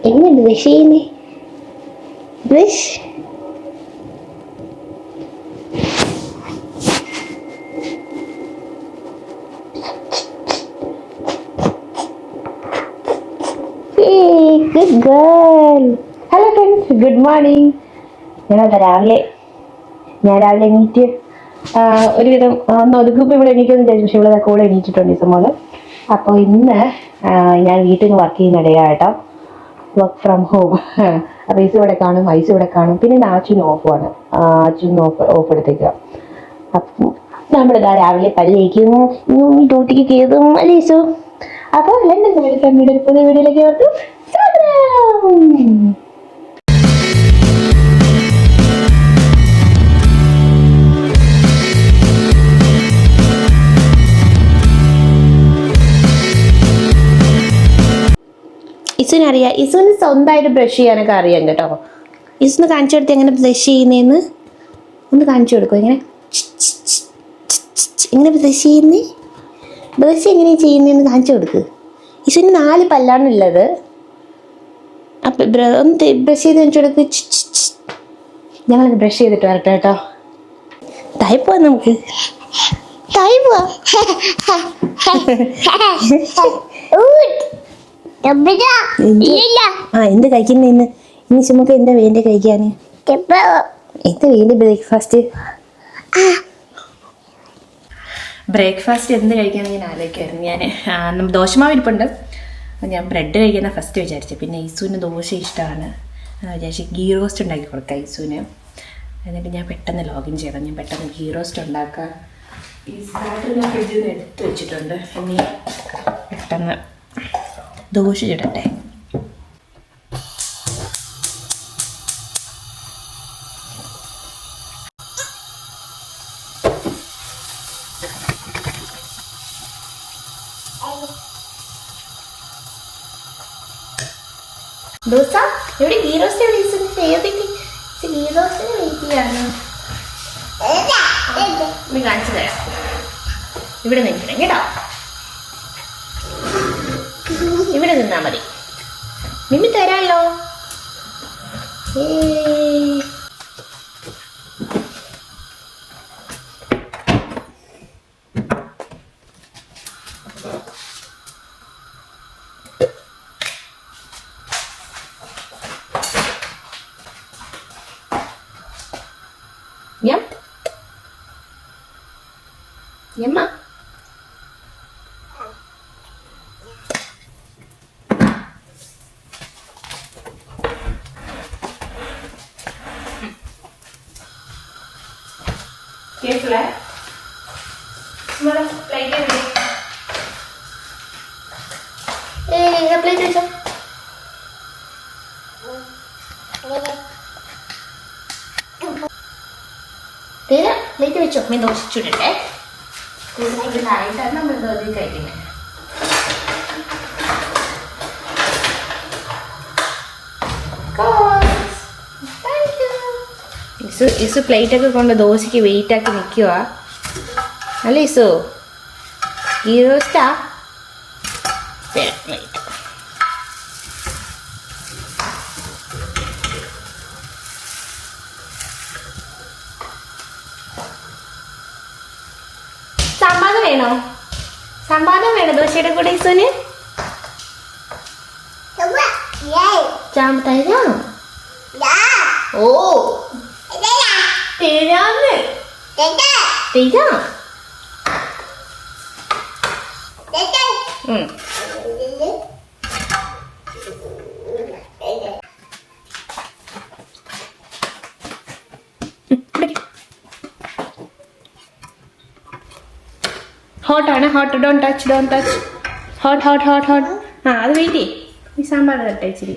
എങ്ങനെ ബ്രഷ് ചെയ്യുന്നേ? Brush good girl. Hello friends, good morning. ഞാൻ രാവിലെ എണീറ്റ് ഒരുവിധം ഒന്ന് ഒതുക്കുമ്പോൾ ഇവിടെ എണീറ്റെന്ന് വിചാരിച്ചു. പക്ഷെ ഇവിടെ കൂടെ എണീറ്റിട്ടുണ്ട് ഈ സംഭവം. അപ്പോൾ ഇന്ന് ഞാൻ വീട്ടിൽ നിന്ന് വർക്ക് ചെയ്യുന്നിടയാണ് കേട്ടോ. Work from home. അപ്പോൾ ഐസ് ഇവിടെ കാണും, ഐസ് ഇവിടെ കാണും. പിന്നെ ആച്ചുവിന് ഓഫാണ്. ആച്ചുവിന് ഓഫ് എടുത്തേക്കുക. അപ്പം നമ്മളിതാ രാവിലെ പല്ല് തേക്കുന്നു, ഡ്യൂട്ടിക്ക് കയറും അല്ലേ ഐസു? അപ്പോൾ ലണ്ടൻ ഫാമിലിയുടെ ഒരു പുതിയ വീഡിയോയിലേക്ക് ഓർത്തു ഇസുവിനറിയാം. ഇസുവിന് സ്വന്തമായിട്ട് ബ്രഷ് ചെയ്യാനൊക്കെ അറിയാം കേട്ടോ. ഇസുന്ന് കാണിച്ചു കൊടുത്ത് എങ്ങനെ ബ്രഷ് ചെയ്യുന്നതെന്ന് ഒന്ന് കാണിച്ചു കൊടുക്കും. എങ്ങനെ ബ്രഷ് ചെയ്യുന്നേ, ബ്രഷ് എങ്ങനെയാണ് ചെയ്യുന്നതെന്ന് കാണിച്ചു കൊടുക്ക്. ഇസുവിന് 4 പല്ലാണുള്ളത്. അപ്പം ഒന്ന് ബ്രഷ് ചെയ്ത് കാണിച്ചു കൊടുക്ക്. ഞങ്ങളത് ബ്രഷ് ചെയ്തിട്ട് വരട്ടെ കേട്ടോ. താഴെ പോവാം, നമുക്ക് താഴെ പോവാം. എന്ത് കഴിക്കുന്ന ഇനി ചുമക്ക് എന്താ വേണ്ടി കഴിക്കാന്? എന്താ വേണ്ടി ബ്രേക്ക്ഫാസ്റ്റ് എന്ത് കഴിക്കാന്ന് ഞാൻ ആലോചിക്കായിരുന്നു. ഞാൻ ദോശമാവ് ഇരിപ്പുണ്ട്. ഞാൻ ബ്രെഡ് കഴിക്കുന്ന ഫസ്റ്റ് വിചാരിച്ചു. പിന്നെ ഈസുവിന് ദോശ ഇഷ്ടമാണ് വിചാരിച്ചു ഗീ റോസ്റ്റ് ഉണ്ടാക്കി കൊടുക്കാം ഈസുവിന്. എന്നിട്ട് ഞാൻ പെട്ടെന്ന് ലോഗിൻ ചെയ്യണം. ഞാൻ പെട്ടെന്ന് ഗീ റോസ്റ്റ് ഉണ്ടാക്കാം. ഈ സ്റ്റാർട്ടർ ഞാൻ ഫ്രിഡ്ജിൽ നിന്ന് എടുത്ത് വെച്ചിട്ടുണ്ട്. ഇനി പെട്ടെന്ന് ദോശ ചുടട്ടെ. ദോശ എവിടെ? ഗീ റോസ്റ്റ് എവിടെ? ഗീ റോസ്റ്റിന് വെയിറ്റ് ചെയ്യാണ്. കാണിച്ചു തരാം. ഇവിടെ നിൽക്കണം കേട്ടോ. ഇവിടെ നിന്നാ മതി. മിമ്മി തരാമല്ലോ. യമ്മ കേട്ടില്ലേ? പ്ലേറ്റ് വെച്ചോ. പ്ലേറ്റ് വെച്ചോ. മീൻ ദോശ ചുടട്ടെ. നമ്മൾ ദോശ കഴിക്കുന്നത്. ഇസു പ്ലേറ്റൊക്കെ കൊണ്ട് ദോശയ്ക്ക് വെയിറ്റാക്കി നിൽക്കുക അല്ലേ ഇസു? ഗീ റോസ്റ്റാ? സാമ്പാർ വേണോ? സാമ്പാർ വേണോ ദോശയുടെ കൂടെ ഇസുവിന്? തരാം. ഓ തരാന്ന് തരാം. ഹോട്ടാണ്. ഹോട്ട്. Don't touch. ഹോട്ട്. അത് വെയിറ്റ് ചെയ്യ്. ഈ സാമ്പാർ തട്ടെ ഇച്ചിരി.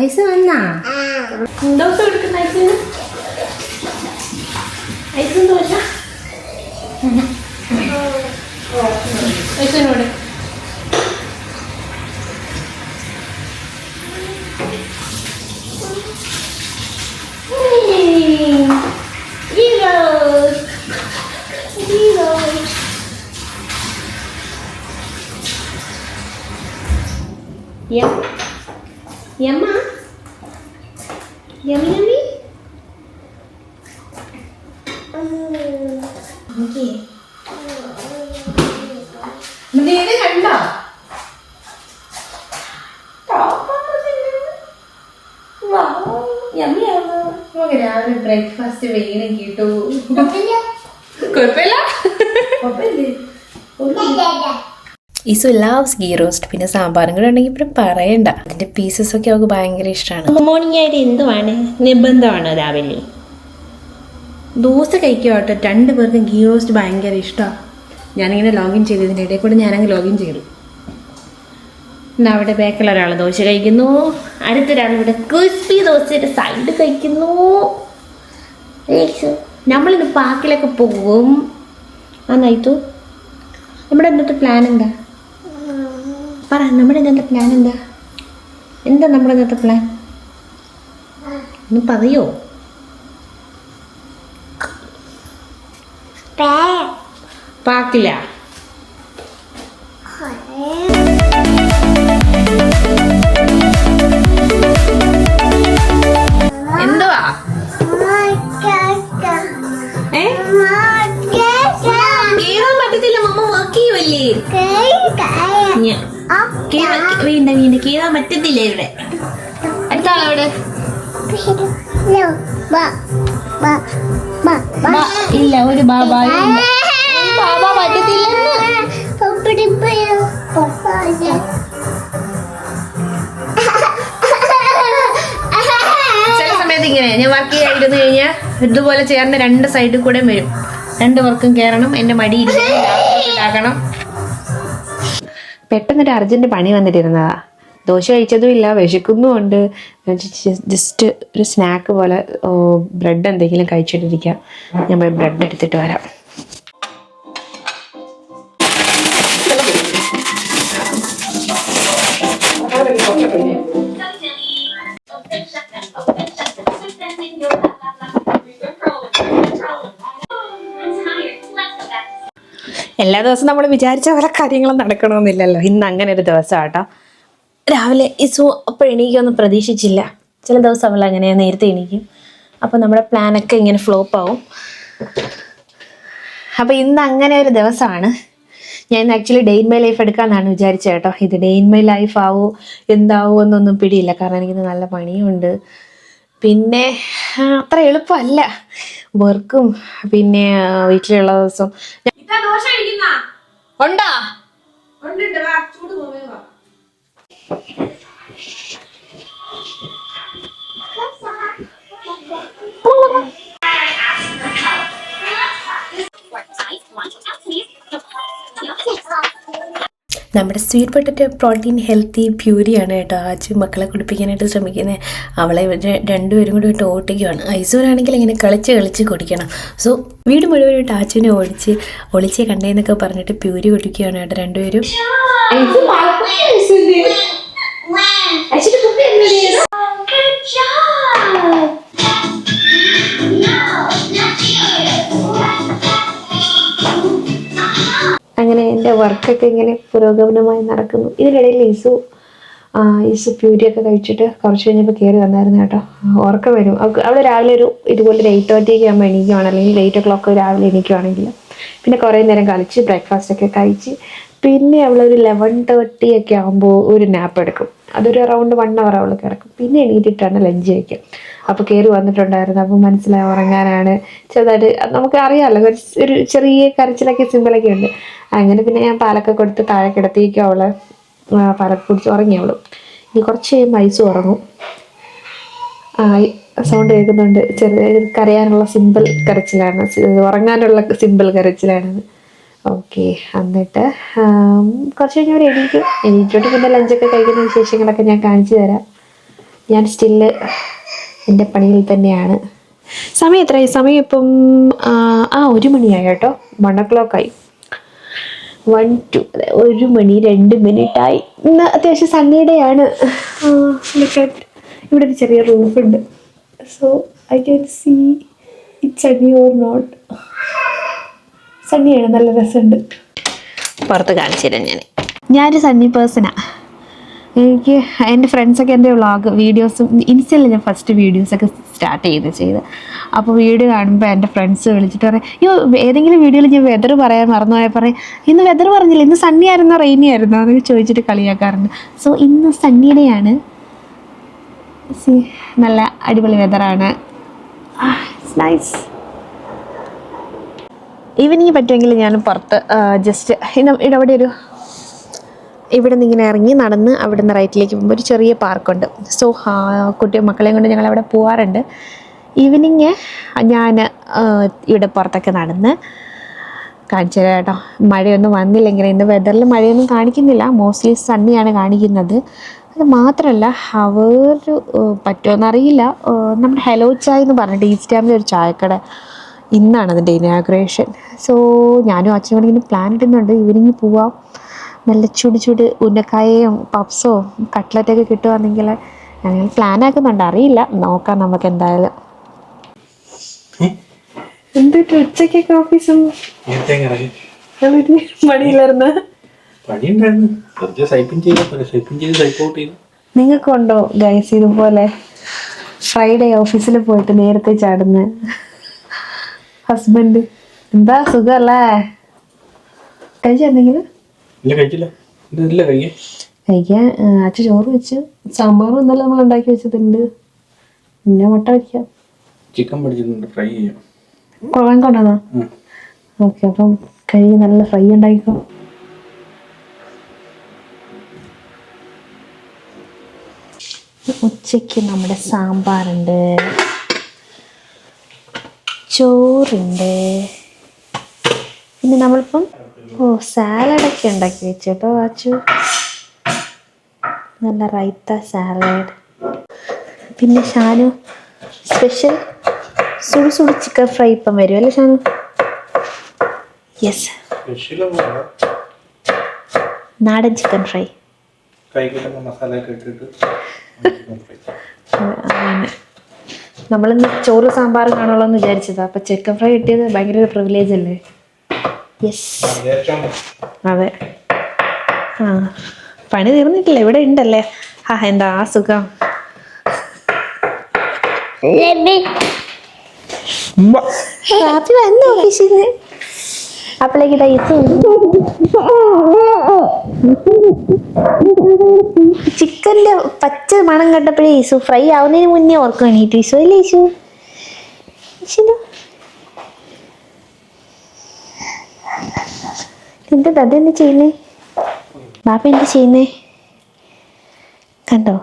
ഐസ് വന്നാ ദോശ എടുക്കുന്ന ഐസിന്? ഐസും ദോശ കണ്ടോ? രാവിലെ ബ്രേക്ക്ഫാസ്റ്റ് വേണം കേട്ടോ. കുഴപ്പമില്ല. ഈസു ലവ്സ് ഗീ റോസ്റ്റ്. പിന്നെ സാമ്പാറും കൂടെ ഉണ്ടെങ്കിൽ പിന്നെ പറയണ്ട. അതിന്റെ പീസസ് ഒക്കെ അവൾക്ക് ഭയങ്കര ഇഷ്ടമാണ്. മോർണിംഗ് ആയിട്ട് എന്തുവാണ് നിർബന്ധമാണോ രാവിലെ? ദോശ കഴിക്കുക കേട്ടോ. 2 പേർക്കും ഗീ റോസ്റ്റ് ഭയങ്കര ഇഷ്ടമാണ്. ഞാനിങ്ങനെ ലോഗിൻ ചെയ്തതിൻ്റെ ഇടയിൽ കൂടെ ഞാനങ്ങ് ലോഗിൻ ചെയ്തു. എന്നാ അവിടെ ബാക്കിൽ ഒരാൾ ദോശ കഴിക്കുന്നു, അടുത്തൊരാൾ ഇവിടെ ക്രിസ്പി ദോശയുടെ സൈഡ് കഴിക്കുന്നു. നമ്മളിന്ന് പാർക്കിലൊക്കെ പോകും. നന്നായിട്ടു. നമ്മുടെ ഇന്നത്തെ പ്ലാൻ എന്താ? പറ, നമ്മുടെ ഇന്നത്തെ പ്ലാൻ എന്താ? എന്താ നമ്മുടെ ഇന്നത്തെ പ്ലാൻ ഒന്ന് പറയോ? പാർക്കില്ല. എന്തുവാ? കേറാൻ പറ്റത്തില്ല, മമ്മ വർക്ക് ചെയ്യുമല്ലേ. വീണ്ട കേറാൻ പറ്റത്തില്ല ഇവിടെ. അടുത്ത ആളവിടെ ഇല്ല, ഒരു ബാബായും ബാബ പറ്റത്തില്ല. ചില സമയത്ത് ഇങ്ങനെ ഞാൻ വർക്ക് ചെയ്യാതിരുന്നു കഴിഞ്ഞാൽ ഇതുപോലെ ചേർന്ന് 2 സൈഡിൽ കൂടെ വരും. 2 വർക്കും കയറണം, എന്റെ മടി ഇതാക്കണം. പെട്ടെന്നൊരു അർജന്റ് പണി വന്നിട്ടിരുന്നതാ. ദോശ കഴിച്ചതും ഇല്ല, വിശക്കുന്നുമുണ്ട്. ജസ്റ്റ് ഒരു സ്നാക്ക് പോലെ ബ്രെഡ് എന്തെങ്കിലും കഴിച്ചിട്ടിരിക്കാം. ഞാൻ പോയി ബ്രെഡ് എടുത്തിട്ട് വരാം. എല്ലാ ദിവസവും നമ്മൾ വിചാരിച്ച പോലെ കാര്യങ്ങളും നടക്കണമെന്നില്ലല്ലോ. ഇന്ന് അങ്ങനെ ഒരു ദിവസം കേട്ടോ. രാവിലെ ഇസു അപ്പോൾ എണീക്കൊന്നും പ്രതീക്ഷിച്ചില്ല. ചില ദിവസം അവൾ അങ്ങനെ നേരത്തെ എണീക്കും. അപ്പോൾ നമ്മുടെ പ്ലാനൊക്കെ ഇങ്ങനെ ഫ്ലോപ്പ് ആവും. അപ്പോൾ ഇന്ന് അങ്ങനെ ഒരു ദിവസമാണ്. ഞാൻ ഇന്ന് actually day in my life എടുക്കാമെന്നാണ് വിചാരിച്ചത് കേട്ടോ. ഇത് ഡേ ഇൻ മൈ ലൈഫ് ആവോ എന്താവോ എന്നൊന്നും പിടിയില്ല. കാരണം എനിക്കിന്ന് നല്ല പണിയുണ്ട്. പിന്നെ അത്ര എളുപ്പമല്ല വർക്കും. പിന്നെ വീട്ടിലുള്ള ദിവസം ഉണ്ടാ നമ്മുടെ സ്വീറ്റ് പൊട്ടറ്റോ പ്രോട്ടീൻ ഹെൽത്തി പ്യൂരിയാണ് കേട്ടോ. ആച്ചു മക്കളെ കുടിപ്പിക്കാനായിട്ട് ശ്രമിക്കുന്നത്. അവളെ 2 പേരും കൂടി ഇട്ട് ഓട്ടിക്കുകയാണ്. ഐസൂരാണെങ്കിൽ ഇങ്ങനെ കളിച്ച് കുടിക്കണം. സോ വീട് മുഴുവനായിട്ട് ആച്ചുവിനെ ഒളിച്ച് കണ്ടേന്നൊക്കെ പറഞ്ഞിട്ട് പ്യൂരി കുടിക്കുകയാണ് കേട്ടോ 2 പേരും. അങ്ങനെ എൻ്റെ വർക്കൊക്കെ ഇങ്ങനെ പുരോഗമനമായി നടക്കുന്നു. ഇതിനിടയിൽ ഈസു പ്യൂരിയൊക്കെ കഴിച്ചിട്ട് കുറച്ച് കഴിഞ്ഞപ്പോൾ കയറി വന്നായിരുന്നു കേട്ടോ. ഉറക്കം വരും അവിടെ. രാവിലെ ഇതുപോലെ 8:30 ആകുമ്പോൾ എണീക്കുകയാണ്, അല്ലെങ്കിൽ 8 o'clock രാവിലെ എണീക്കുകയാണെങ്കിൽ. പിന്നെ കുറേ നേരം കളിച്ച് ബ്രേക്ക്ഫാസ്റ്റൊക്കെ കഴിച്ച് പിന്നെ അവളൊരു 11:30 ഒക്കെ ആകുമ്പോൾ ഒരു നാപ്പ് എടുക്കും. അതൊരു അറൗണ്ട് 1 hour അവൾ കിടക്കും. പിന്നെ എണീറ്റിട്ടാണ് ലഞ്ച് കഴിക്കുക. അപ്പോൾ കയറി വന്നിട്ടുണ്ടായിരുന്നു. അപ്പോൾ മനസ്സിലായി ഉറങ്ങാനാണ്. ചെറുതായിട്ട് നമുക്ക് അറിയാമല്ലോ, ഒരു ചെറിയ കരച്ചിലൊക്കെ സിമ്പിളൊക്കെ ഉണ്ട്. അങ്ങനെ പിന്നെ ഞാൻ പാലൊക്കെ കൊടുത്ത് താഴെ കിടത്തിയേക്കും. അവളെ പാലൊക്കെ കുടിച്ച് ഉറങ്ങി അവൾ. ഇനി കുറച്ച് കഴിയുമ്പോൾ ഐസും ഉറങ്ങും. സൗണ്ട് കേൾക്കുന്നുണ്ട്. ചെറിയ കരയാനുള്ള സിമ്പിൾ കരച്ചിലാണ്, ഉറങ്ങാനുള്ള സിമ്പിൾ കരച്ചിലാണത്. ഓക്കെ. എന്നിട്ട് കുറച്ച് കഴിഞ്ഞാൽ എണീറ്റിട്ട് പിന്നെ ലഞ്ചൊക്കെ കഴിക്കുന്ന വിശേഷങ്ങളൊക്കെ ഞാൻ കാണിച്ചു തരാം. ഞാൻ സ്റ്റില്ല് എൻ്റെ പണിയിൽ തന്നെയാണ്. സമയം എത്രയായി? സമയം ഇപ്പം 1 മണിയായി കേട്ടോ. 1 o'clock ആയി. 1 to 1 മണി 2 മിനിറ്റായി. ഇന്ന് അത്യാവശ്യം സണ്ണി ഡേ ആണ്. ഇവിടെ ഒരു ചെറിയ റൂഫുണ്ട്. So I can see it sunny or not. സണ്ണിയാണ്, നല്ല രസമുണ്ട്. പുറത്ത് കാണിച്ചു തരാം ഞാനൊരു സണ്ണി പേഴ്സണാണ്. എനിക്ക് എൻ്റെ ഫ്രണ്ട്സൊക്കെ എൻ്റെ വ്ളോഗ് വീഡിയോസും ഇൻസ്റ്റയിൽ ഞാൻ ഫസ്റ്റ് വീഡിയോസൊക്കെ സ്റ്റാർട്ട് ചെയ്ത് അപ്പോൾ വീഡിയോ കാണുമ്പോൾ എൻ്റെ ഫ്രണ്ട്സ് വിളിച്ചിട്ട് പറയും, അയ്യോ ഏതെങ്കിലും വീഡിയോയിൽ ഞാൻ വെതർ പറയാൻ മറന്നുപോയാൽ പറയും, ഇന്ന് വെതർ പറഞ്ഞില്ല, ഇന്ന് സണ്ണി ആയിരുന്നോ റെയിനി ആയിരുന്നോ എന്നൊക്കെ ചോദിച്ചിട്ട് കളിയാക്കാറുണ്ട്. സോ ഇന്ന് സണ്ണിയുടെയാണ്. നല്ല അടിപൊളി വെതറാണ്. നൈസ്. ഈവനിങ് പറ്റുമെങ്കിൽ ഞാൻ പുറത്ത് ജസ്റ്റ് ഇവിടെ ഒരു ഇവിടെ നിന്ന് ഇങ്ങനെ ഇറങ്ങി നടന്ന് അവിടെ നിന്ന് റൈറ്റിലേക്ക് പോകുമ്പോൾ ഒരു ചെറിയ പാർക്കുണ്ട്. സോ മക്കളെയും കൊണ്ട് ഞങ്ങൾ അവിടെ പോകാറുണ്ട്. ഈവനിങ് ഞാൻ ഇവിടെ പുറത്തൊക്കെ നടന്ന് കാണിച്ചു തരാം കേട്ടോ. മഴയൊന്നും വന്നില്ലെങ്കിൽ ഇന്ന് വെതറിൽ മഴയൊന്നും കാണിക്കുന്നില്ല, മോസ്റ്റ്ലി സണ്ണിയാണ് കാണിക്കുന്നത്. അത് മാത്രമല്ല അവർ പറ്റുമെന്നറിയില്ല, നമ്മുടെ ഹലോ ചായ് എന്ന് പറഞ്ഞിട്ട് ഈസ്റ്റാമിലെ ഒരു ചായക്കട ഇന്നാണ് അതിൻ്റെ ഇനാഗ്രേഷൻ. സോ ഞാനും അച്ഛനും കൂടി ഇങ്ങനെ പ്ലാൻ ഇടുന്നുണ്ട്, ഈവനിങ് പോവാം, നല്ല ചുട് ഉന്നക്കായയും പപ്സോ കട്ട്ലറ്റൊക്കെ കിട്ടുവാണെങ്കിൽ ഞങ്ങൾ പ്ലാൻ ആക്കുന്നുണ്ട്. അറിയില്ല, നോക്കാം നമുക്ക് എന്തായാലും. എന്തൊരു ഉച്ചക്കൊക്കെ ഓഫീസും മടിയില്ലായിരുന്നു. നിങ്ങൾക്കുണ്ടോ ഗൈസ് ഇതുപോലെ ഫ്രൈഡേ ഓഫീസിൽ പോയിട്ട് നേരത്തെ ചാടുന്ന ഹസ്ബൻഡ്? എന്താ സുഖല്ലേ? കഴിച്ചെന്തെങ്കിലും? കഴിക്കാൻ അച്ഛൻ ചോറ് വെച്ച് സാമ്പാറും ഇന്നലെ നമ്മൾ ഉണ്ടാക്കി വെച്ചിട്ടുണ്ട്. പിന്നെ മുട്ട വയ്ക്കാം, ചിക്കൻ പഠിച്ചിട്ടുണ്ട്, ഫ്രൈ ചെയ്യാം. കൊണ്ടുവന്നോ? ഓക്കെ, അപ്പം കഴി നല്ല ഫ്രൈ ഉണ്ടാക്കിക്കോ. ഉച്ചയ്ക്ക് നമ്മുടെ സാമ്പാറുണ്ട്, ചോറുണ്ട്, പിന്നെ നമ്മളിപ്പം സാലഡൊക്കെ ഉണ്ടാക്കി വെച്ചേട്ടോ ആച്ചു. നല്ല റൈത്ത സാലഡ്. പിന്നെ ഷാനു സ്പെഷ്യൽ സുടു ചിക്കൻ ഫ്രൈ ഇപ്പം വരും അല്ലേ ഷാനു? യെസ്, നാടൻ ചിക്കൻ ഫ്രൈ. അങ്ങനെ നമ്മളിന്ന് ചോറ് സാമ്പാർ കാണുള്ളൂ എന്ന് വിചാരിച്ചതാ. അപ്പം ചിക്കൻ ഫ്രൈ കിട്ടിയത് ഭയങ്കര ഒരു പ്രിവിലേജ് അല്ലേ? യെസ്, അതെ. പണി തീർന്നിട്ടില്ല, ഇവിടെ ഉണ്ടല്ലേ. എന്താ സുഖം. ഹാപ്പി വന്നു ഓഫീസിൽ നിന്ന്. അപ്പോഴേക്ക് ചിക്കൻ്റെ പച്ച മണം കണ്ടപ്പോഴേ ഈസു ഫ്രൈ ആവുന്നതിന് മുന്നേ ഓർക്കും എണീറ്റു. ഈസു അല്ലേ ഈസു? എന്താ ദാദ എന്ത് ചെയ്യുന്നേ? ബാപ്പ എന്ത് ചെയ്യുന്നേ? കണ്ടോ?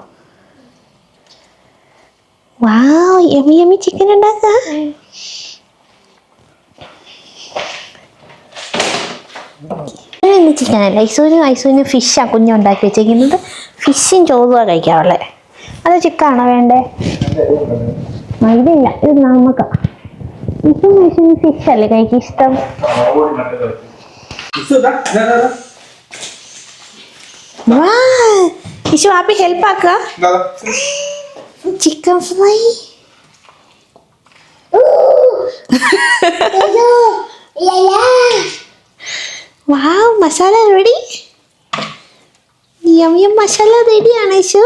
വാവ്, യമ്മി യമ്മി ചിക്കൻ ഉണ്ടാക്ക. ചിക്കൻ അല്ല, ഐസൂന് ഫിഷാണ് കുഞ്ഞ് ഉണ്ടാക്കി വെച്ചേക്കുന്നത്. ഫിഷും ചോറുമാണ് കഴിക്കാറുള്ളത്. അത് ചിക്കനാണോ വേണ്ടേ? ഇതില്ല, ഇത് നമുക്കാ. ഐസൂന് ഫിഷ് അല്ലേ കഴിക്കാൻ ഇഷ്ടം? ഇഷു ആപ്പി ഹെൽപ്പ് ആക്കുക. Chicken fry. Wow, masala ready. Yum yum masala റെഡിയാണ് ഇഷു.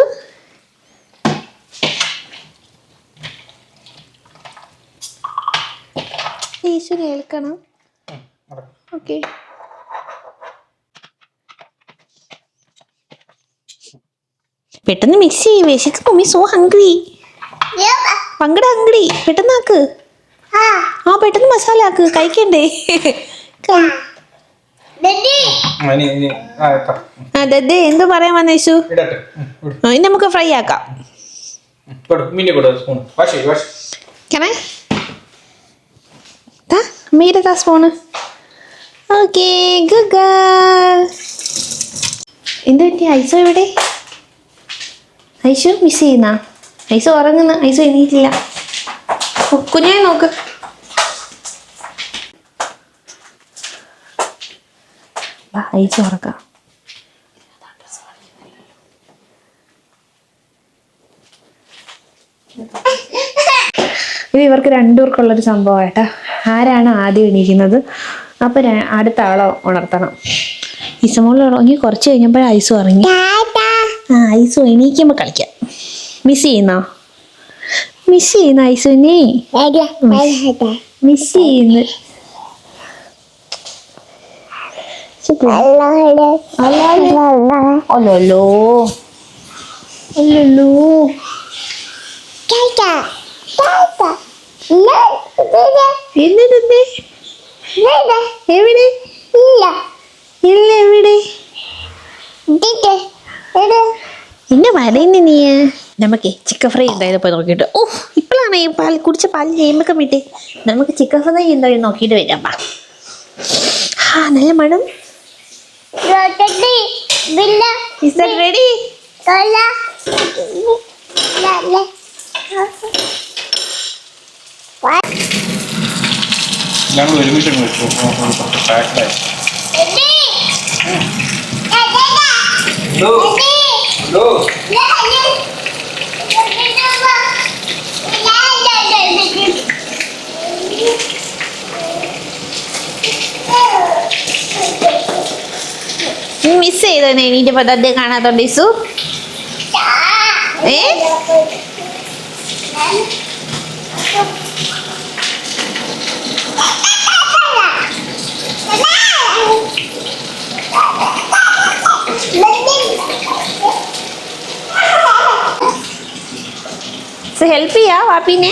ഈശു കേൾക്കണം. ഓക്കെ, പെട്ടെന്ന് മിക്സ് ചെയ്യും. വിശക്കുന്നു, മീ സോ ഹംഗ്രി. പങ്കട ഹംഗ്രി, പെട്ടെന്ന് ആക്ക്. പെട്ടെന്ന് മസാല ആക്ക്, കഴിക്കണ്ടേ? ദേ എന്ത് പറയാൻ വന്ന യേശു? ഇനി നമുക്ക് ഫ്രൈ ആക്കാം. അമ്മയുടെ സ്പൂണ്. Okay, good girl. എന്ത് പറ്റി? ഐസോ എവിടെ? ഐസു മിസ് ചെയ്യുന്ന? ഐസു ഉറങ്ങുന്ന? ഐസു എണീറ്റില്ല. കുഞ്ഞെ നോക്ക്. ഐസു ഉറക്കാം. ഇത് ഇവർക്ക് രണ്ടുപേർക്കുള്ളൊരു സംഭവമായിട്ടാ. ആരാണ് ആദ്യം എണീക്കുന്നത് അപ്പം അടുത്ത ആളെ ഉണർത്തണം. ഇസമോൾ ഉറങ്ങി കുറച്ച് കഴിഞ്ഞപ്പോൾ ഐസു ഉറങ്ങി. ആ ഐസു എണീക്കുമ്പോ കളിക്കാം. മിസ് ചെയ്യുന്നോ? മിസ് ചെയ്യുന്നു ഐസുവിനെ? മിസ് ചെയ്യുന്നു. അല്ലല്ലോ അല്ലല്ലോ. എന്നതെന്തേ? എവിടെ? ഇല്ല എവിടെ? എന്നെ പറയുന്ന നീ? നമുക്ക് ചിക്കൻ ഫ്രൈ എന്തായാലും പോയി നോക്കിയിട്ട്. ഓ ഇപ്പോഴാണ് ഈ പാൽ കുടിച്ച പാൽ ചെയ്യുമ്പൊക്കെ വിട്ടേ. നമുക്ക് ചിക്കൻ ഫ്രൈ എന്തായാലും നോക്കിയിട്ട് വരാം. ആ നല്ല മണം. Is that ready? ഞങ്ങൾ ഒരുമിച്ച് വെച്ചു പാക്കഡായി. മിസ് ചെയ്തോ എണീറ്റ് പദ്ധതി കാണാത്തോണ്ട് ഇസു? ഏ ഹെൽപ്പ് ചെയ്യാ വാപ്പിനെ?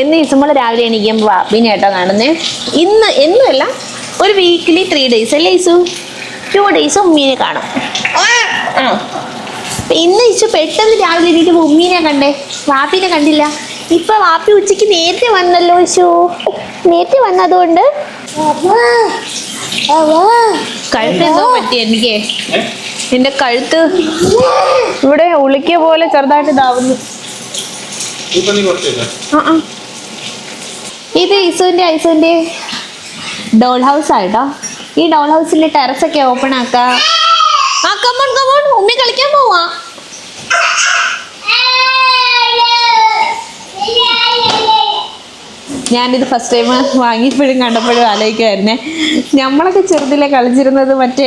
എന്ന് നമ്മൾ രാവിലെ എണീക്കുമ്പോൾ വാപ്പിനെ കേട്ടോ കാണുന്നേ. എന്നല്ല ഒരു വീക്കിലി 3 days അല്ലേ ഇസു? 2 days ഉമ്മീനെ കാണും. ആ ഇന്ന് ഇച്ചു പെട്ടെന്ന് രാവിലെ എണീറ്റ് ഉമ്മീനെ കണ്ടേ, വാപ്പിനെ കണ്ടില്ല. ഇപ്പൊ വാപ്പി ഉച്ചയ്ക്ക് നേരത്തെ വന്നല്ലോ ഇഷു. നേരത്തെ വന്നതുകൊണ്ട് കഴുത്ത് എന്തോ പറ്റി എനിക്ക്. എന്റെ കഴുത്ത് ഇവിടെ ഉളിക്കിയ പോലെ ചെറുതായിട്ട് ഇതാവുന്നു. ഇത് ഐസുവിന്റെ ഡോൾ ഹൗസ് ആയിട്ടോ. ഈ ഡോൾ ഹൗസിന്റെ ടെറസ് ഒക്കെ ഓപ്പൺ ആക്കാം. ആ കമോൺ കമോൺ, ഉമ്മി കളിക്കാൻ പോവാ. ഞാനിത് ഫസ്റ്റ് ടൈം വാങ്ങിയപ്പോഴും കണ്ടപ്പോഴും ആലോചിക്കുമായിരുന്നേ, നമ്മളൊക്കെ ചെറുതിലെ കളിച്ചിരുന്നത് മറ്റേ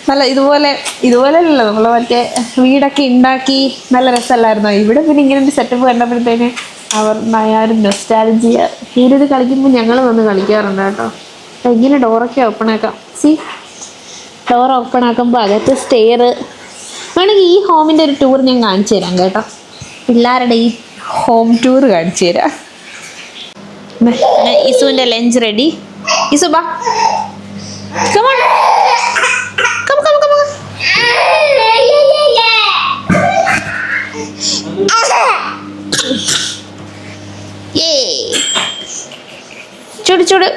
നല്ല ഇതുപോലെയല്ലോ നമ്മൾ മറ്റേ വീടൊക്കെ ഉണ്ടാക്കി നല്ല രസമല്ലായിരുന്നോ? ഇവിടെ പിന്നെ ഇങ്ങനെ ഒരു സെറ്റപ്പ് കണ്ടപ്പോഴത്തേന് ഞാനും നൊസ്റ്റാൾജിയ. ഇത് കളിക്കുമ്പോൾ ഞങ്ങൾ വന്ന് കളിക്കാറുണ്ട് കേട്ടോ. ഇങ്ങനെ ഡോറൊക്കെ ഓപ്പൺ ആക്കാം. ഡോർ ഓപ്പൺ ആക്കുമ്പോൾ അകത്ത് സ്റ്റെയർ വേണമെങ്കിൽ ഈ ഹോമിൻ്റെ ഒരു ടൂർ ഞാൻ കാണിച്ചു തരാം കേട്ടോ. പിള്ളേരുടെ ഈ ഹോം ടൂർ കാണിച്ചു തരാം. ഇസുവിന്റെ ലഞ്ച് റെഡി. ഇസു ബാ, come on, come. Yay! ചൂട്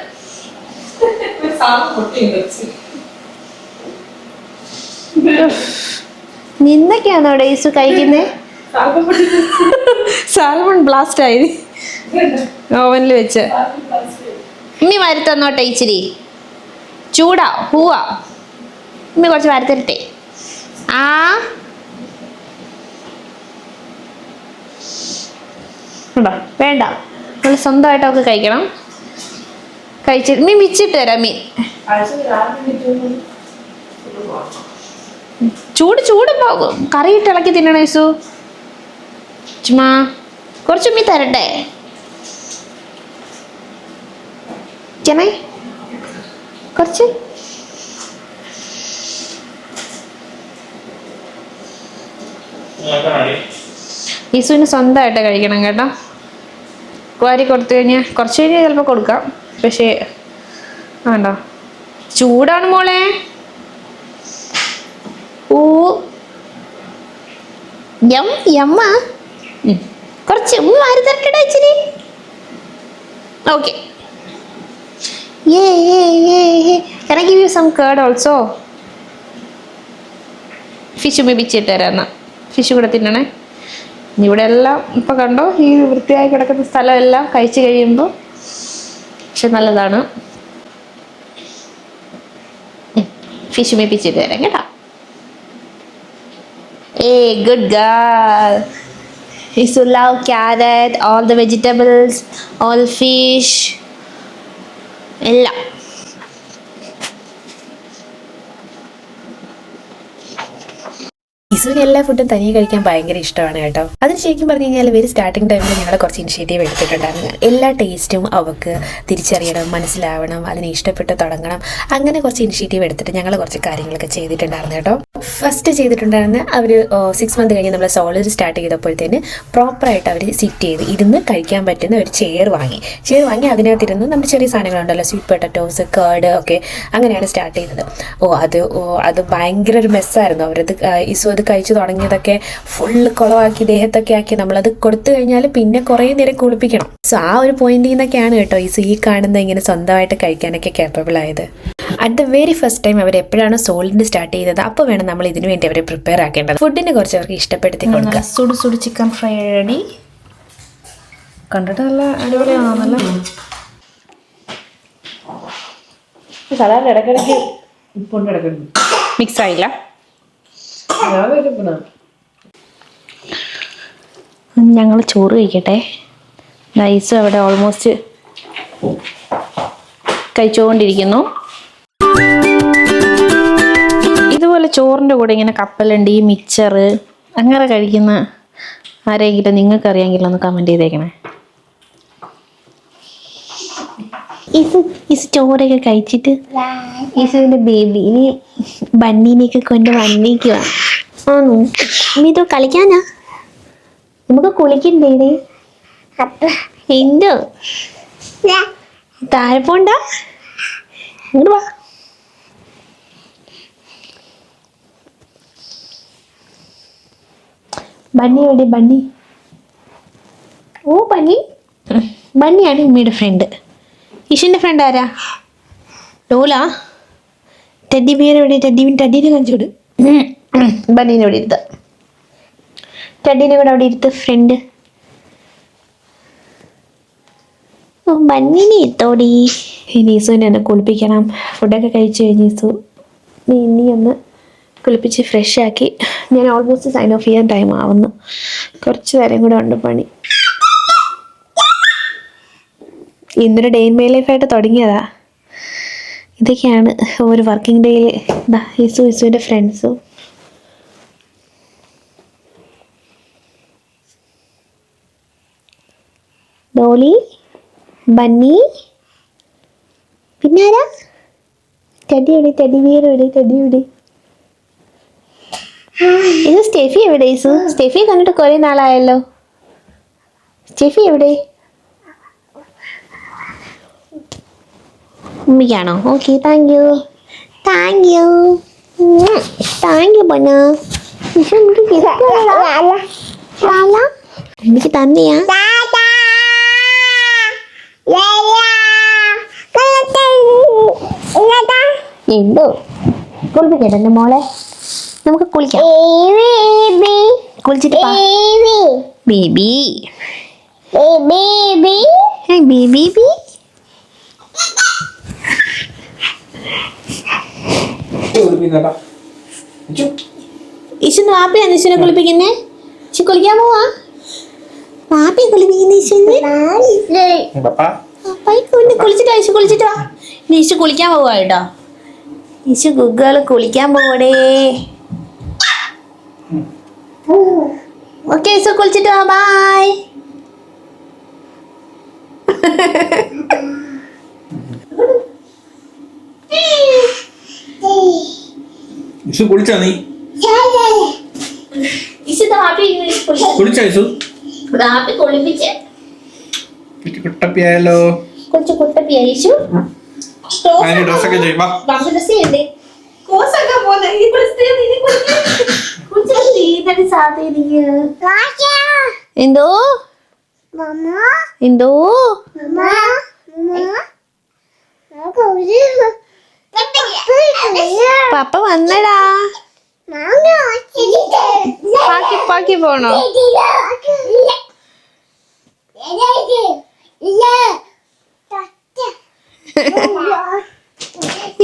നിന്നൊക്കെയാണോ അവിടെ ഇസു കഴിക്കുന്നേ? സാൽമൺ ബ്ലാസ്റ്റ് ആയി ഓവനിൽ വെച്ച്. ഉമ്മി വരുത്തന്നോട്ടെ ഇച്ചിരി. ചൂടാ പൂവാ. ഉമ്മി കുറച്ച് വരുത്തരട്ടെ. ആ വേണ്ട, നമ്മൾ സ്വന്തമായിട്ടൊക്കെ കഴിക്കണം. കഴിച്ചിട്ട് മീൻ മിച്ചിട്ട് തരാം. മീൻ ചൂട് പോകും. കറിയിട്ട് ഇളക്കി തിന്നണ യേസു. ചുമ്മാ കുറച്ച് മീൻ തരട്ടെ? കുറച്ച് യേസുവിന് സ്വന്തമായിട്ട് കഴിക്കണം കേട്ടോ. വാരി കൊടുത്തു കഴിഞ്ഞാൽ കുറച്ച് കഴിഞ്ഞാൽ ചിലപ്പോൾ കൊടുക്കാം. പക്ഷേ വേണ്ടോ, ചൂടാണ് മോളെ. യമ്മ കുറച്ച് വാരി തരട്ടെടാ ഇച്ചിരി. Okay. Can I give you some curd also? Fish ബിച്ചിട്ട് തരാം. ഫിഷ് കൂടെ തിന്നണേ. ഇവിടെ എല്ലാം ഇപ്പം കണ്ടോ, ഈ വൃത്തിയായി കിടക്കുന്ന സ്ഥലമെല്ലാം കഴിച്ചു കഴിയുമ്പോൾ പക്ഷെ നല്ലതാണ്. ഫിഷ് മേപ്പിച്ചിട്ട് തരാം കേട്ടോ. Good girl. Isu love carrot, all the vegetables, all fish. എല്ലാം. ഇസുവിന് എല്ലാ ഫുഡും തനിയെ കഴിക്കാൻ ഭയങ്കര ഇഷ്ടമാണ് കേട്ടോ. അതിന് ശരിക്കും പറഞ്ഞു കഴിഞ്ഞാൽ ഇവർ സ്റ്റാർട്ടിങ് ടൈമിൽ ഞങ്ങൾ കുറച്ച് ഇനിഷ്യേറ്റീവ് എടുത്തിട്ടുണ്ടായിരുന്നു. എല്ലാ ടേസ്റ്റും അവൾക്ക് തിരിച്ചറിയണം, മനസ്സിലാവണം, അതിനെ ഇഷ്ടപ്പെട്ട് തുടങ്ങണം. അങ്ങനെ കുറച്ച് ഇനിഷ്യേറ്റീവ് എടുത്തിട്ട് ഞങ്ങൾ കുറച്ച് കാര്യങ്ങളൊക്കെ ചെയ്തിട്ടുണ്ടായിരുന്നു കേട്ടോ. ഫസ്റ്റ് ചെയ്തിട്ടുണ്ടായിരുന്ന അവർ 6 മന്ത് കഴിഞ്ഞ് നമ്മൾ സോളിഡ് സ്റ്റാർട്ട് ചെയ്തപ്പോഴത്തേന് പ്രോപ്പറായിട്ട് അവർ സിറ്റ് ചെയ്ത് ഇരുന്ന് കഴിക്കാൻ പറ്റുന്ന ഒരു ചെയർ വാങ്ങി അതിനകത്തിരുന്ന് നമ്മൾ ചെറിയ സാധനങ്ങളുണ്ടല്ലോ, സ്വീറ്റ് പൊട്ടറ്റോസ്, കേർഡ് ഒക്കെ, അങ്ങനെയാണ് സ്റ്റാർട്ട് ചെയ്തത്. അത് ഭയങ്കര ഒരു മെസ്സായിരുന്നു. അവരത് ഇസു അത് കഴിച്ചു തുടങ്ങിയതൊക്കെ ഫുള്ള് കുളമാക്കി ദേഹത്തൊക്കെ ആക്കി നമ്മളത് കൊടുത്തു കഴിഞ്ഞാൽ പിന്നെ കുറേ നേരം കുളിപ്പിക്കണം. സോ ആ ഒരു പോയിന്റിൽ നിന്നൊക്കെയാണ് കേട്ടോ ഇസു ഈ കാണുന്ന ഇങ്ങനെ സ്വന്തമായിട്ട് കഴിക്കാനൊക്കെ കേപ്പബിൾ ആയത്. At the very first time അവർ എപ്പോഴാണ് സോളിഡ് സ്റ്റാർട്ട് ചെയ്തത് അപ്പോൾ വേണം നമ്മൾ ഇതിനു വേണ്ടി അവരെ പ്രിപ്പയർ ആക്കേണ്ടത്. ഫുഡിനെ കുറച്ച് അവർക്ക് ഇഷ്ടപ്പെടുത്തി കൊടുക്കുക. സുടു ചിക്കൻ ഫ്രൈ റെഡി. കണ്ടിട്ട് നല്ല അടിപൊളിയാണല്ലോ. സാധാരണ ഇടയ്ക്കിടയ്ക്ക് ഉപ്പുണ്ട്, ഇടയ്ക്കിടയ്ക്ക് മിക്സ് ആയില്ല. ഞങ്ങൾ ചോറ് കഴിക്കട്ടെ. നൈസ് അവിടെ ഓൾമോസ്റ്റ് കഴിച്ചുകൊണ്ടിരിക്കുന്നു. ഇതുപോലെ ചോറിൻ്റെ കൂടെ ഇങ്ങനെ കപ്പലണ്ടി, മിച്ചർ അങ്ങനെ കഴിക്കുന്ന ആരെങ്കിലും നിങ്ങൾക്ക് അറിയാമെങ്കിൽ ഒന്ന് കമൻറ്റ് ചെയ്തേക്കണേ. ഇസ് ചോറൊക്കെ കഴിച്ചിട്ട് ഇസുവിൻ്റെ ബേബി ഇനി ബണ്ണീനെയൊക്കെ കൊണ്ട് വന്നിക്കുക. ആണോ ഇതോ കളിക്കാനാ? നമുക്ക് കുളിക്കണ്ടേ? എന്തോ താഴെ പോണ്ട, ഇങ്ങോട്ട് വാ. ബണ്ണി എവിടെ? ബണ്ണി, ഓ ബണ്ണി, ബണ്ണിയാണ് ഉമ്മയുടെ ഫ്രണ്ട്. ഇഷിൻ്റെ ഫ്രണ്ട് ആരാ? ഡോല. ടെഡി ബിയർ എവിടെ? ടെഡീനെ കാണിച്ചോട്. ബണ്ണീനെ അവിടെ ഇരുത്ത, ടെഡീനെ കൂടെ അവിടെ ഇരുത്ത്. ഫ്രണ്ട് ബണ്ണിനെ ഇരുത്തോടി. ഇനി ഈസുവിനെ ഒന്ന് കുളിപ്പിക്കണം. ഫുഡൊക്കെ കഴിച്ച് കഴിഞ്ഞ് ഈസു ഇനി ഒന്ന് കുളിപ്പിച്ച് ഫ്രഷ് ആക്കി ഞാൻ ഓൾമോസ്റ്റ് സൈൻ ഓഫ് ചെയ്യാൻ ടൈം ആവുന്നു. കുറച്ച് നേരം കൂടെ ഉണ്ട് പണി. ഇന്നൊരു ഡേ ഇൻ മൈ ലൈഫായിട്ട് തുടങ്ങിയതാ. ഇതൊക്കെയാണ് ഒരു വർക്കിംഗ് ഡേയിൽ ഇസുവിൻ്റെ ഫ്രണ്ട്സും. ഡോളി, ബണ്ണി, പിന്നെ ആരാ? ടെഡി എവിടെ? ടെഡി ബിയർ എവിടെ? ടെഡി എവിടെ? ഇത് സ്റ്റെഫി എവിടെ? ഇസു സ്റ്റെഫിയെ കണ്ടിട്ട് കുറേ നാളായല്ലോ. സ്റ്റെഫി എവിടെ? ഉമ്മയ്ക്കാണോ? ഓക്കെ, താങ്ക് യു പൊന്ന. ഉമ്മയ്ക്ക് തന്നെയാ? എന്തോ കുളിപ്പിക്കട്ടെ എൻ്റെ മോളെ? നമുക്ക് കുളിക്കാം. കുളിച്ചിട്ട് ബേബി ബേബി ഇഷുന്ന് വാപ്പയാണ് ഇഷുനെ കുളിപ്പിക്കുന്നേ. ഇഷു കുളിക്കാൻ പോവാ? വാപ്പയെ കുളിപ്പിക്കുന്ന ഇഷുന്ന്. കുളിച്ചിട്ടാ ഇഷു? കുളിച്ചിട്ടാ? ഇനി ഇഷു കുളിക്കാൻ പോവാ കേട്ടോ. ഇഷു ഗുഗ്ഗള് കുളിക്കാൻ പോവടേ. ഓക്കെ ഇഷു കുളിച്ചിട്ട് വാ. ബൈ. ഇഷു കുളിച്ചാ? നീ കുളിച്ചാ ഇഷു? കുട്ടപ്പിയായല്ലോ. കൊച്ചു കുട്ടപ്പിയായി ഇഷു. ഡ്രസ്സൊക്കെ ചെയ്യുമ്പോ എന്തോ എന്തോ പപ്പ വന്നടാ. പാക്കി പോണോ?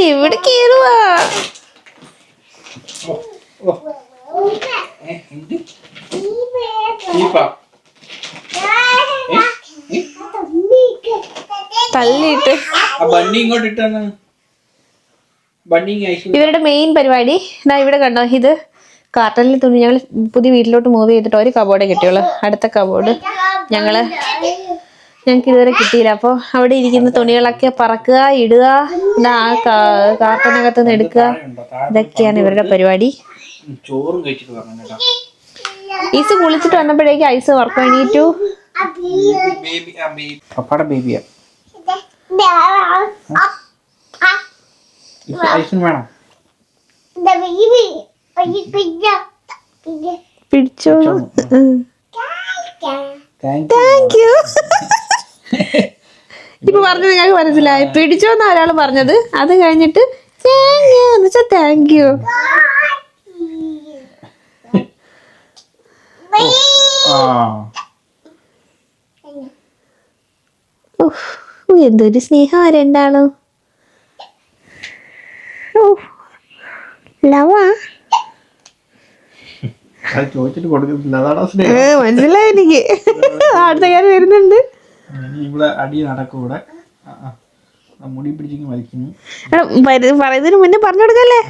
എവിടെ കേറുവാ? തള്ളിയിട്ട് ആ ബണ്ണി ഇങ്ങോട്ട് ഇട്ടാണ്. ബണ്ണി ഐസ് ഇവരുടെ മെയിൻ പരിപാടി ഇതാ ഇവിടെ കണ്ടോ, ഇത് കാർട്ടണിൽ തുണി. ഞങ്ങൾ പുതിയ വീട്ടിലോട്ട് മൂവ് ചെയ്തിട്ട് ഒരു കബോർഡേ കിട്ടിയുള്ളൂ. അടുത്ത കബോർഡ് ഞങ്ങൾക്ക് ഇതുവരെ കിട്ടിയില്ല. അപ്പോൾ അവിടെ ഇരിക്കുന്ന തുണികളൊക്കെ പറക്കുക, ഇടുക, കാർട്ടനകത്ത് നിന്ന് എടുക്കുക, ഇതൊക്കെയാണ് ഇവരുടെ പരിപാടി. ചോറും കഴിച്ചിട്ട് പറഞ്ഞു കേട്ടോ. ഐസ് കുളിച്ചിട്ട് വന്നപ്പോഴേക്കും ഐസ് വർക്ക് എണീറ്റു. പപ്പാടെ ബേബിയാ. ഐസിന് വേണം. പിടിച്ചോ. Thank you. ഇപ്പൊ പറഞ്ഞത് ഞങ്ങൾക്ക് മനസ്സിലായി. പിടിച്ചോന്നാ ഒരാള് പറഞ്ഞത്. അത് കഴിഞ്ഞിട്ട് താങ്ക് യു. എന്തൊരു സ്നേഹം രണ്ടാളും. ലവാ ചോദിച്ചിട്ട് കൊടുക്കുന്നില്ല. അതാണ് മനസ്സിലായി എനിക്ക്. അടുത്ത കാര്യം വരുന്നുണ്ട്. ഇവിടെ അടി നടക്കും. ഇവിടെ മുടി പിടിച്ചിങ്ങ് വലിക്കുന്നു. പറയുന്നതിന് മുന്നേ പറഞ്ഞു കൊടുക്കല്ലേ.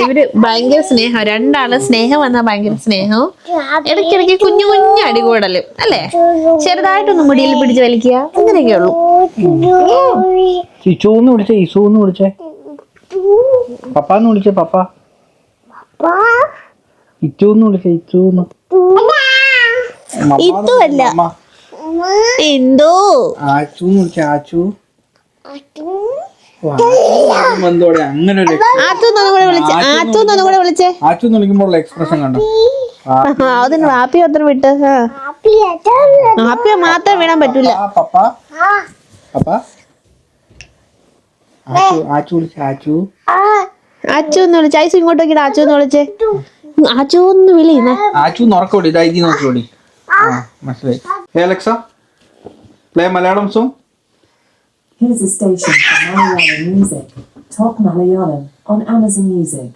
ഇവര് ഭയങ്കര സ്നേഹം. രണ്ടാള് സ്നേഹം വന്നാ ഭയങ്കര സ്നേഹവും ഇടയ്ക്കിടയ്ക്ക് കുഞ്ഞു കുഞ്ഞു അടികൂടലും അല്ലേ. ചെറുതായിട്ടൊന്നും മുടിയിൽ പിടിച്ച് വലിക്കുക, അങ്ങനെയൊക്കെ ഉള്ളൂ. ഇച്ചൂന്ന് വിളിച്ചേ, ഇസൂന്ന് വിളിച്ചേ, പപ്പാന്ന് വിളിച്ചേ, പപ്പ. ഇച്ചൂന്ന് വിളിച്ചേ, ഇച്ചൂന്ന്. ഇതുമല്ല എന്തോ ആച്ചൂന്ന് വിളിച്ചേ, ആച്ചു. അങ്ങനെ ഒരു ആച്ചൂന്ന് വിളിക്കുമ്പോൾ എക്സ്പ്രഷൻ കണ്ടു. അതിന് ഹാപ്പി മാത്രം വിട്ട് ഹാപ്പി മാത്രം വീണാൻ പറ്റൂല. പപ്പ പപ്പ ആച്ചു വിളിച്ചേ, ആച്ചു. ആച്ചൂന്ന് വിളിച്ച ഐസ് ഇങ്ങോട്ട് നോക്കിട്ട് ആച്ചൂന്ന് വിളിച്ചേ. ആച്ചൂന്ന് വിളി. ആച്ചൂന്ന് ഉറക്കം വിളി. ഇതായി നോക്കി വിളി. മനസ്സിലായി. Alexa play Malayalam song. Here's a station for Malayalam music. Top Malayalam on Amazon Music.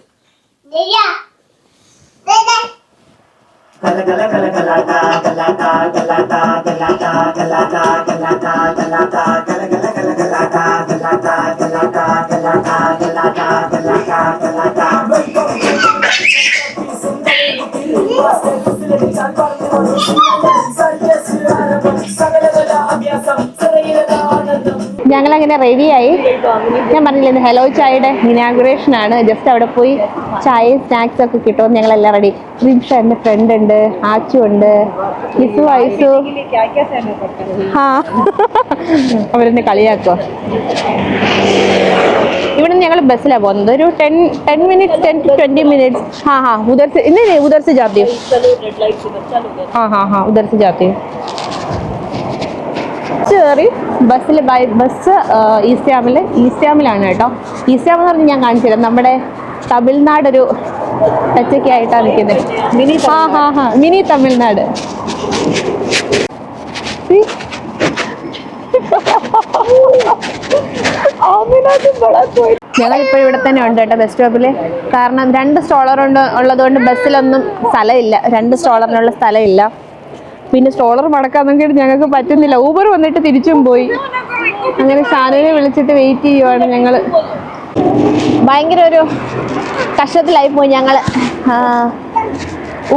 ഞങ്ങളങ്ങനെ റെഡിയായി. ഞാൻ പറഞ്ഞില്ലേ ഇന്ന് ഹലോ ചായയുടെ ഇനാഗുറേഷൻ ആണ്. ജസ്റ്റ് അവിടെ പോയി ചായയും സ്നാക്സ് ഒക്കെ കിട്ടുമെന്ന് ഞങ്ങളെല്ലാം റെഡി. റിംഷ എൻ്റെ ഫ്രണ്ട് ഉണ്ട്, ആച്ചു ഉണ്ട്, ഇസു ഐസു. ആ അവരെന്നെ കളിയാക്കോ. ഇവിടെ നിന്ന് ഞങ്ങൾ ബസ്സിലാണ് പോകുന്നത്. ഒരു 10 മിനിറ്റ്സ് 10 to 20 मिनट्स. हाँ हाँ उधर से नहीं उधर से जाती हूँ. हाँ उधर से जाती हूँ. കയറി ബസ്സിൽ ബസ് ഈസ്റ്റാമിലാണ് കേട്ടോ. ഈസ്റ്റാം എന്ന് പറഞ്ഞ് ഞാൻ കാണിച്ചു തരാം. നമ്മുടെ തമിഴ്നാടൊരു ടച്ചൊക്കെ ആയിട്ടാണ് നിൽക്കുന്നത്. മിനി തമിഴ്നാട്. ഞങ്ങളിപ്പോൾ ഇവിടെ തന്നെ ഉണ്ട് കേട്ടോ ബസ് സ്റ്റോപ്പിൽ. കാരണം 2 സ്റ്റോളർ ഉള്ളതുകൊണ്ട് ബസ്സിലൊന്നും സ്ഥലമില്ല. 2 സ്റ്റോളറിനുള്ള സ്ഥലമില്ല. പിന്നെ സ്റ്റോളർ മടക്കാൻ നോക്കിയിട്ട് ഞങ്ങൾക്ക് പറ്റുന്നില്ല. ഊബർ വന്നിട്ട് തിരിച്ചും പോയി. അങ്ങനെ ഷാനുവിനെ വിളിച്ചിട്ട് വെയിറ്റ് ചെയ്യുവാണ് ഞങ്ങൾ. ഭയങ്കര ഒരു കഷ്ടത്തിലായി പോയി ഞങ്ങൾ.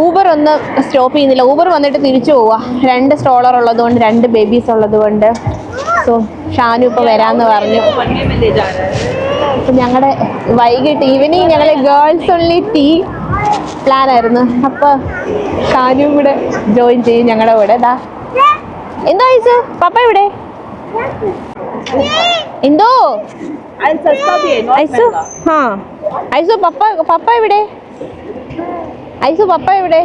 ഊബർ ഒന്ന് സ്റ്റോപ്പ് ചെയ്യുന്നില്ല. ഊബർ വന്നിട്ട് തിരിച്ചു പോവുക. 2 സ്റ്റോളർ ഉള്ളതുകൊണ്ട്, 2 ബേബീസ് ഉള്ളതുകൊണ്ട്. സോ ഷാനു ഇപ്പോൾ വരാമെന്ന് പറഞ്ഞു. അപ്പം ഞങ്ങളുടെ വൈകിട്ട് ഈവനിങ് ഞങ്ങൾ ഗേൾസ് ഓൺലി ടീ പ്ലാൻ ആയിരുന്നു. അപ്പോൾ ഷാനും കൂടെ ജോയിൻ ചെയ്യും ഞങ്ങളുടെ കൂടെ. എന്തോ ഐസു പപ്പ ഇവിടെ എന്തോ ഐസു. ഹാ ഐസു പപ്പ ഇവിടെ. ഐസു പപ്പ ഇവിടെ.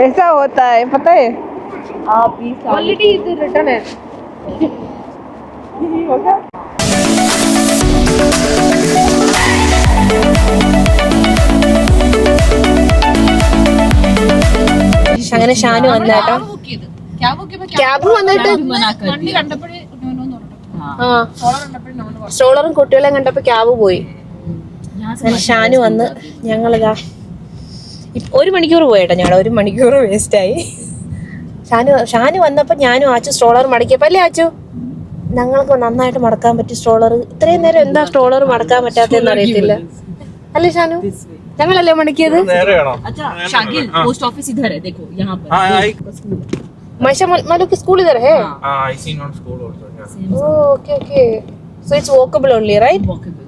ऐसा होता है पता है. क्वालिटी इज रिटर्न है. हो गया. അങ്ങനെ ഷാനു വന്ന കേട്ടോ. ക്യാബ് വന്നിട്ട് സ്ട്രോളറും കുട്ടികളെ കണ്ടപ്പോ ക്യാബ് പോയി. ഷാനു വന്ന് ഞങ്ങളിതാ 1 മണിക്കൂർ പോയിട്ടോ. ഞങ്ങൾ 1 മണിക്കൂർ വേസ്റ്റ് ആയി. ഷാനു വന്നപ്പോ ഞാനും ആച്ചു സ്ട്രോളർ മടക്കിയപ്പോ അല്ലേ ആച്ചു ഞങ്ങൾക്ക് നന്നായിട്ട് മടക്കാൻ പറ്റി സ്ട്രോളർ. ഇത്രയും നേരം എന്താ സ്ട്രോളർ മടക്കാൻ പറ്റാത്തെന്ന് അറിയത്തില്ല അല്ലേ Shanu? ഞങ്ങളല്ലേ മടക്കിയത്? Maisha Malu ki school idhar hai? I seen on school also. Yeah. Oh, okay. So it's walkable only, right? Walkable.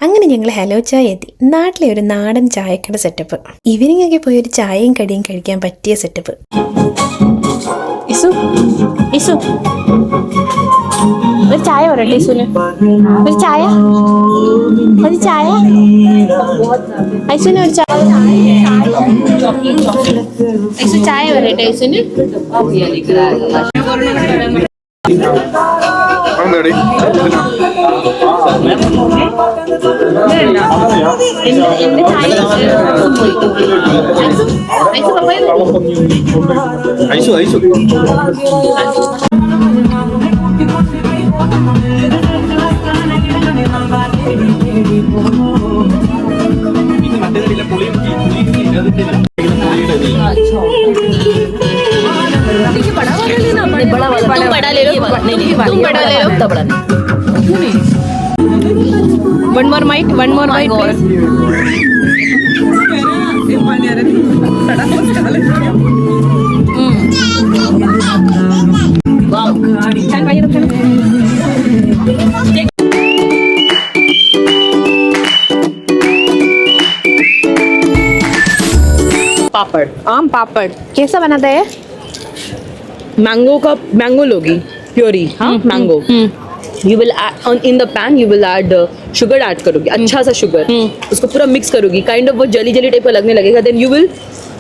അങ്ങനെ ഞങ്ങൾ ഹലോ ചായ എത്തി. നാട്ടിലെ ഒരു നാടൻ ചായക്കട സെറ്റപ്പ്. ഈവനിങ് ഒക്കെ പോയി ഒരു ചായയും കടിയും കഴിക്കാൻ പറ്റിയ സെറ്റപ്പ്. ഇസു ഒരു ചായ പറയട്ടെ ഇസുന്? ഒരു ചായ ഐസുന് ഒരു ചായ. ഐസു ചായ പറയട്ടെ ഐസുന്? ഐസു One more bite, please. Wow. पापड़, आम पापड़ कैसा बनाता है? मैंगो लोगी प्योरी. हाँ, mango. You will add in the pan. You will add sugar add करोगी, अच्छा सा शुगर. उसको पूरा मिक्स करोगी. काइंड ऑफ वो जली टाइप का लगने लगेगा. देन यू विल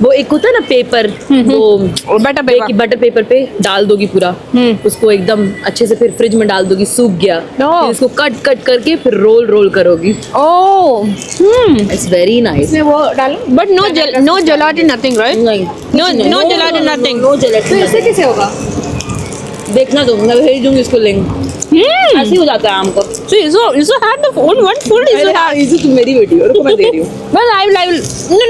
वो एक होता है ना पेपर, वो बटर पेपर पे डाल दोगी पूरा. उसको एकदम अच्छे से फिर फ्रिज में डाल दोगी. सूख गया फिर इसको कट करके फिर रोल करोगी. Oh, It's very nice. इसमें वो डालो. But no gelatin, nothing, right? नहीं, No gelatin, nothing. No gelatin. तो इससे कैसे होगा? देखना तुम, मैं भेज दूंगी इसको लिंक. ऐसे ही हो जाता है आम को. So you had the one food is so hard. इसे तुम मेरी बेटी हो, रुको मैं दे रही हूँ. Well, I will. No.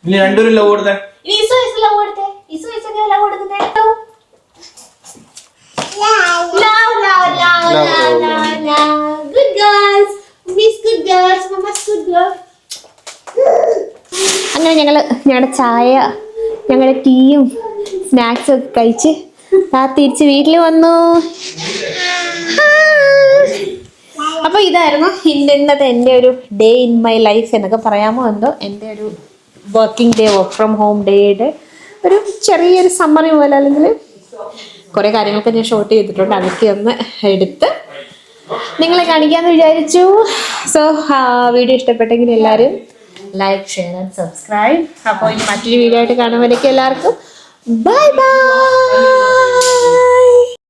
ഇനി രണ്ടുപേരും ലവ് കൊടുത്തേ. Good girls. Miss good girls. Mama's good girl. അങ്ങനെ ഞങ്ങളുടെ ചായ, ഞങ്ങളുടെ ടീയും സ്നാക്സും ഒക്കെ കഴിച്ച് തിരിച്ച് വീട്ടിൽ വന്നു. അപ്പോൾ ഇതായിരുന്നു ഇന്നത്തെ എൻ്റെ ഒരു ഡേ ഇൻ മൈ ലൈഫ് എന്നൊക്കെ പറയാമോ എന്തോ. എൻ്റെ ഒരു working day, work from home ഡേയുടെ ഒരു ചെറിയൊരു സമ്മറി പോലെ, അല്ലെങ്കിൽ കുറേ കാര്യങ്ങളൊക്കെ ഞാൻ ഷോർട്ട് ചെയ്തിട്ടുണ്ട്. അതൊക്കെ ഒന്ന് എടുത്ത് നിങ്ങളെ കാണിക്കാമെന്ന് വിചാരിച്ചു. സോ വീഡിയോ ഇഷ്ടപ്പെട്ടെങ്കിൽ എല്ലാവരും ലൈക്ക്, ഷെയർ ആൻഡ് സബ്സ്ക്രൈബ്. അപ്പോൾ ഇനി മറ്റൊരു വീഡിയോ ആയിട്ട് കാണുമ്പോഴേക്കും എല്ലാവർക്കും ബൈ ബൈ.